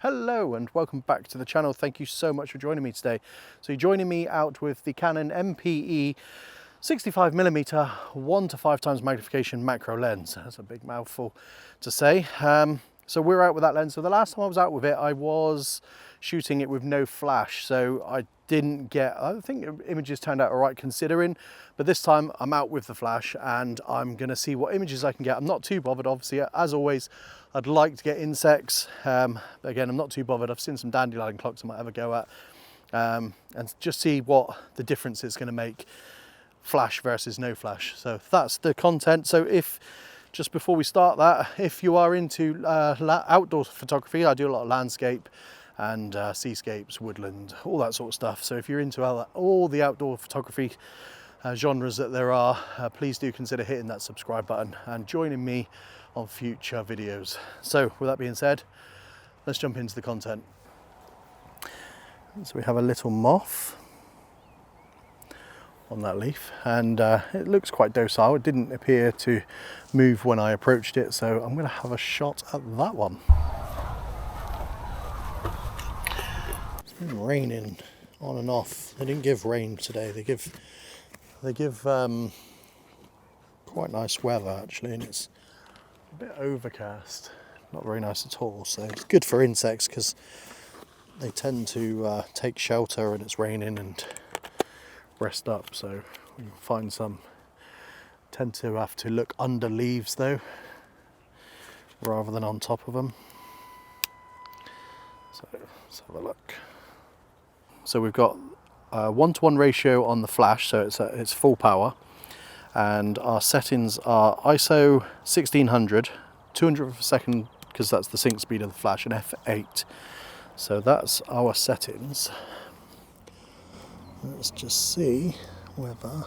Hello and welcome back to the channel. Thank you so much for joining me today. So you're joining me out with the Canon MP-E 65mm 1 to 5 times magnification macro lens. That's a big mouthful to say. So we're out with that lens. So the last time I was out with it, I was shooting it with no flash. So I didn't get, I think images turned out all right considering, but this time I'm out with the flash and I'm gonna see what images I can get. I'm not too bothered, obviously, as always. I'd like to get insects. But again, I'm not too bothered. I've seen some dandelion clocks I might have a go at, and just see what the difference it's gonna make, flash versus no flash. So that's the content. So if, just before we start that, if you are into outdoor photography, I do a lot of landscape and seascapes, woodland, all that sort of stuff. So if you're into all the outdoor photography genres that there are, please do consider hitting that subscribe button and joining me on future videos. So with that being said, let's jump into the content. So we have a little moth on that leaf, and it looks quite docile. It didn't appear to move when I approached it, so I'm going to have a shot at that one. It's been raining on and off. They didn't give rain today. They give quite nice weather actually, and it's a bit overcast, not very nice at all. So it's good for insects because they tend to take shelter when it's raining and rest up. So we find some tend to have to look under leaves though, rather than on top of them. So let's have a look. So we've got a 1:1 ratio on the flash, so it's full power, and our settings are ISO 1600, 200 per second because that's the sync speed of the flash, and f8. So that's our settings. Let's just see whether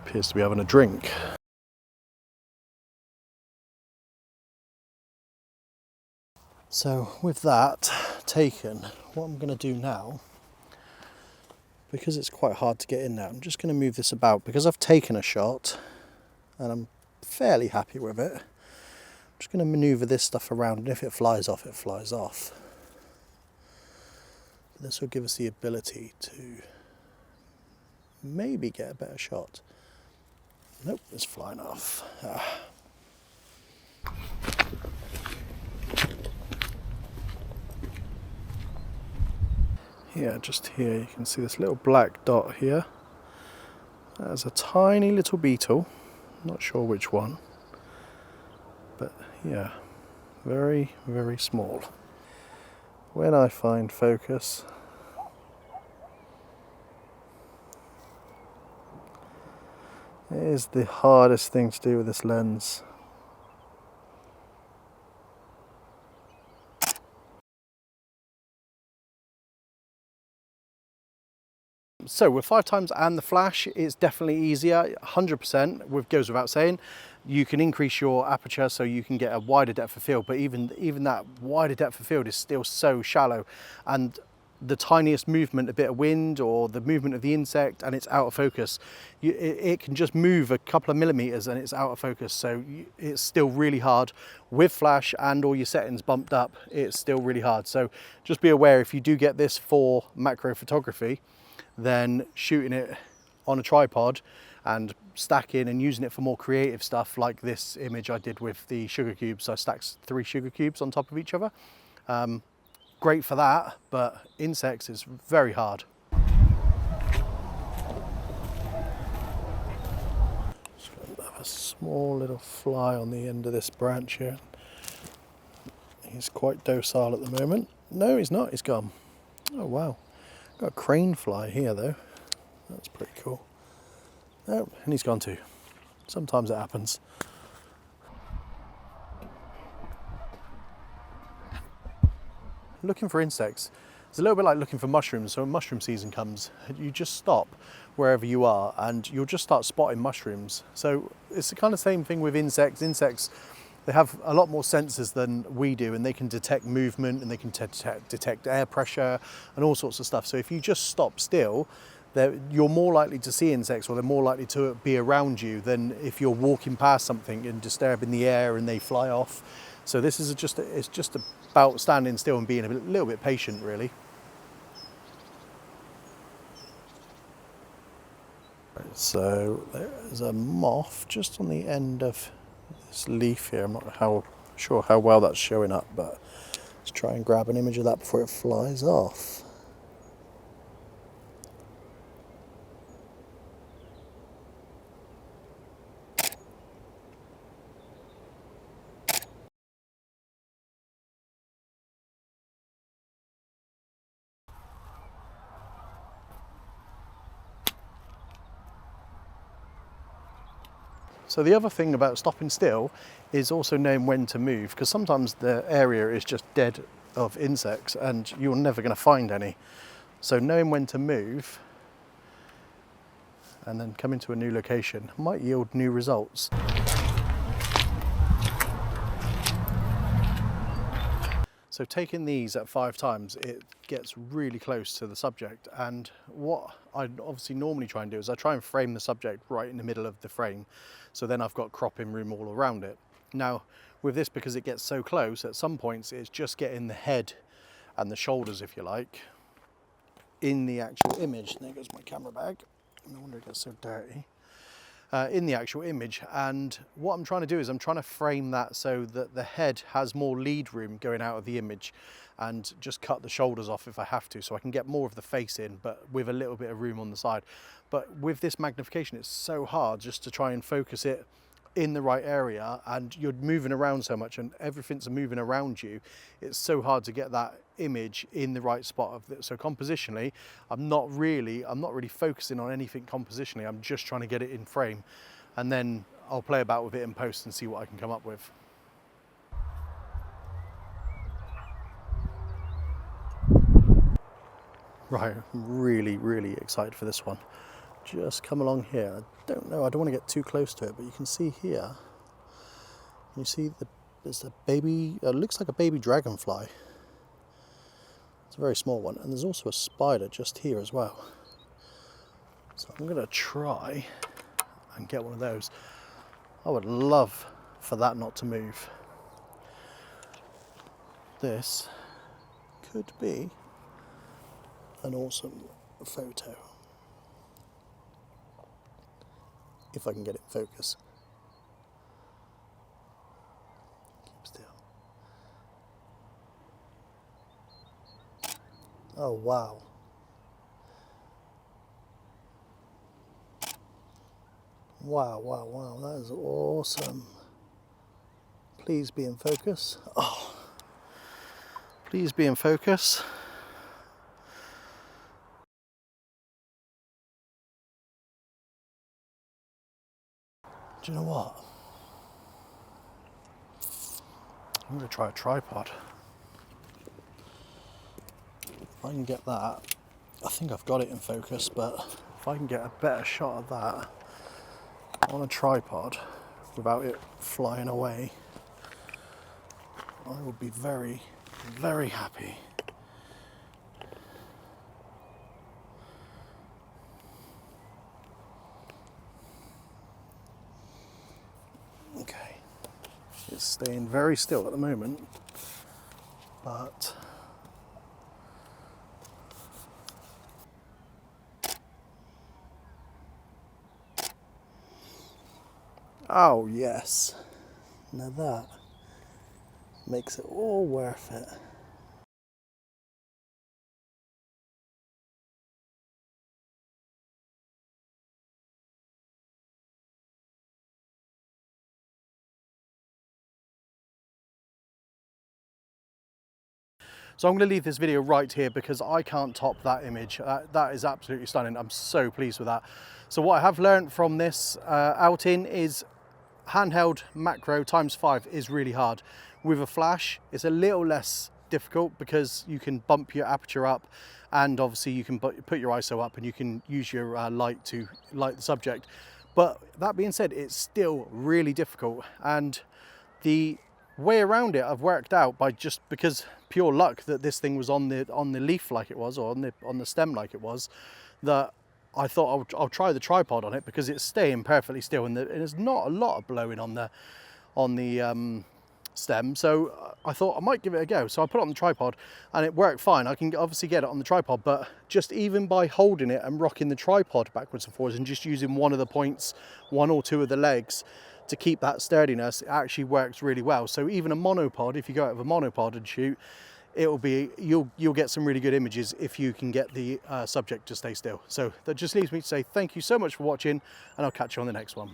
appears to be having a drink. So with that taken, what I'm going to do now, because it's quite hard to get in there, I'm just going to move this about because I've taken a shot and I'm fairly happy with it. I'm just going to maneuver this stuff around, and if it flies off, it flies off. But this will give us the ability to maybe get a better shot. Nope, it's flying off. Yeah, just here you can see this little black dot here. There's a tiny little beetle, not sure which one, but yeah, very, very small. When I find focus, it is the hardest thing to do with this lens. So with 5 times and the flash, it's definitely easier, 100%, goes without saying. You can increase your aperture so you can get a wider depth of field, but even that wider depth of field is still so shallow, and the tiniest movement, a bit of wind or the movement of the insect, and it's out of focus. It can just move a couple of millimeters and it's out of focus. So it's still really hard with flash and all your settings bumped up. It's still really hard. So just be aware, if you do get this for macro photography, then shooting it on a tripod and stacking and using it for more creative stuff, like this image I did with the sugar cubes. So I stacked 3 sugar cubes on top of each other. Great for that, but insects is very hard. Just got a small little fly on the end of this branch here. He's quite docile at the moment. No, he's not, he's gone. Oh wow. Got a crane fly here though. That's pretty cool. Oh, and he's gone too. Sometimes it happens. Looking for insects, it's a little bit like looking for mushrooms. So when mushroom season comes, you just stop wherever you are and you'll just start spotting mushrooms. So it's the kind of same thing with insects. Insects, they have a lot more sensors than we do, and they can detect movement and they can detect air pressure and all sorts of stuff. So if you just stop still, you're more likely to see insects, or they're more likely to be around you than if you're walking past something and disturbing the air and they fly off. So this is it's just about standing still and being a little bit patient, really. So there's a moth just on the end of this leaf here. I'm not sure how well that's showing up, but let's try and grab an image of that before it flies off. So the other thing about stopping still is also knowing when to move, because sometimes the area is just dead of insects and you're never going to find any. So knowing when to move and then come into a new location might yield new results. So taking these at 5 times, it gets really close to the subject, and what I obviously normally try and do is I try and frame the subject right in the middle of the frame, so then I've got cropping room all around it. Now with this, because it gets so close, at some points it's just getting the head and the shoulders, if you like, in the actual image. There goes my camera bag. No wonder it gets so dirty. In the actual image, and what I'm trying to do is I'm trying to frame that so that the head has more lead room going out of the image, and just cut the shoulders off if I have to, so I can get more of the face in, but with a little bit of room on the side. But with this magnification, it's so hard just to try and focus it in the right area, and you're moving around so much and everything's moving around you. It's so hard to get that image in the right spot of it. So compositionally, I'm not really focusing on anything compositionally. I'm just trying to get it in frame, and then I'll play about with it in post and see what I can come up with. Right, I'm really excited for this one. Just come along here. I don't want to get too close to it, but you can see here, you see there's a baby, it looks like a baby dragonfly. It's a very small one, and there's also a spider just here as well. So I'm going to try and get one of those. I would love for that not to move. This could be an awesome photo. If I can get it in focus. Keep still. Oh wow. Wow, that is awesome. Please be in focus. Oh, please be in focus. Do you know what? I'm going to try a tripod. If I can get that, I think I've got it in focus, but if I can get a better shot of that on a tripod without it flying away, I would be very happy. Okay, it's staying very still at the moment, but oh yes, now that makes it all worth it. So I'm going to leave this video right here because I can't top that image. That is absolutely stunning. I'm so pleased with that. So what I have learned from this outing is handheld macro ×5 is really hard. With a flash, it's a little less difficult because you can bump your aperture up, and obviously you can put your ISO up and you can use your light to light the subject. But that being said, it's still really difficult, and the way around it I've worked out by just because pure luck that this thing was on the leaf like it was, or on the stem like it was, that I thought I'll try the tripod on it because it's staying perfectly still, and there's not a lot of blowing on the stem. So I thought I might give it a go. So I put it on the tripod and it worked fine. I can obviously get it on the tripod, but just even by holding it and rocking the tripod backwards and forwards and just using one of the points, one or two of the legs to keep that sturdiness, it actually works really well. So even a monopod, if you go out with a monopod and shoot, you'll get some really good images if you can get the subject to stay still. So that just leaves me to say thank you so much for watching, and I'll catch you on the next one.